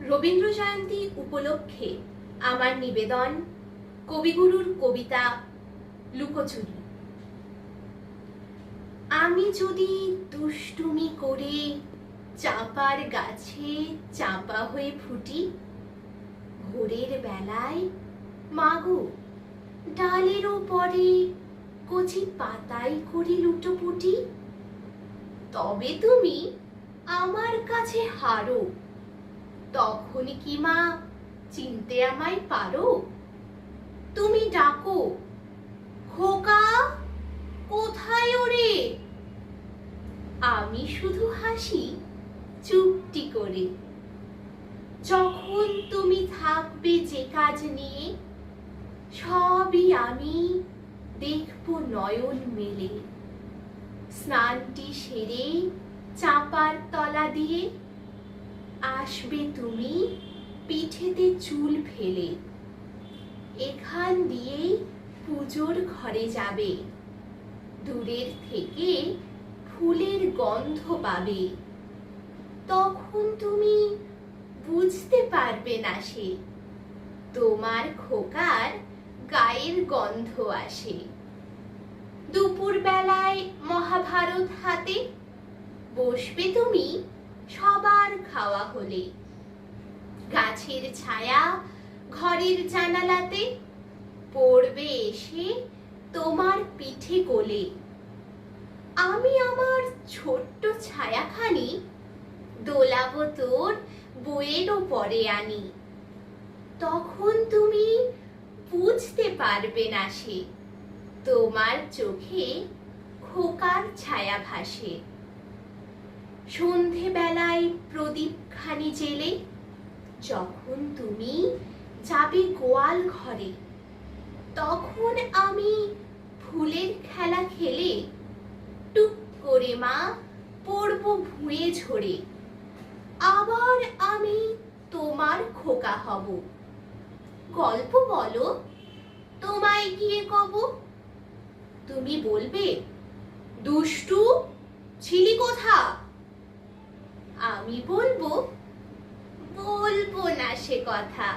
রবীন্দ্র জয়ন্তী উপলক্ষে আমার নিবেদন কবিগুরুর কবিতা লুকোচুরি। আমি যদি দুষ্টুমি করে চাঁপার গাছে চাঁপা হয়ে ফুটি, ভোরের বেলায় মাগো ডালের ওপরে কচি পাতায় করি লুটোপুটি, তবে তুমি আমার কাছে হারো, তখন কি মা চিনতে আমায় পারো? তুমি ডাকো, খোকা কোথায় ওরে? আমি শুধু হাসি চুপটি করে। যখন তুমি থাকবে যে কাজ নিয়ে, সবই আমি দেখব নয়ন মেলে। স্নানটি সেরে চাঁপার তলা দিয়ে আসবে তুমি পিঠেতে চুল ফেলে। এখান দিয়েই পুজোর ঘরে যাবে, দূরের থেকে ফুলের গন্ধ পাবে। তখন তুমি বুঝতে পারবে না সে তোমার খোকার গায়ের গন্ধ আসে। দুপুর বেলায় মহাভারত হাতে বসবে তুমি সবার খাওয়া হলে। গাছের ছায়া ঘরের জানালাতে পড়বে এসে তোমার পিঠে কোলে। আমি আমার ছোট্ট ছায়াখানি দোলাবো তোর বইয়ের ওপরে আনি। তখন তুমি বুঝতে পারবে না সে তোমার চোখে খোকার ছায়া ভাসে। সন্ধে বেলায় প্রদীপ খানি জেলে যখন তুমি যাবে গোয়াল ঘরে, তখন আমি ফুলের খেলা খেলে টুক করে মা পড়বো ভুঁয়ে ঝরে। আবার আমি তোমার খোকা হব। গল্প বলো তোমায় গিয়ে কব। তুমি বলবে, দুষ্টু ছিলি কোথা? আমি বলবো, বলবো না সে কথা।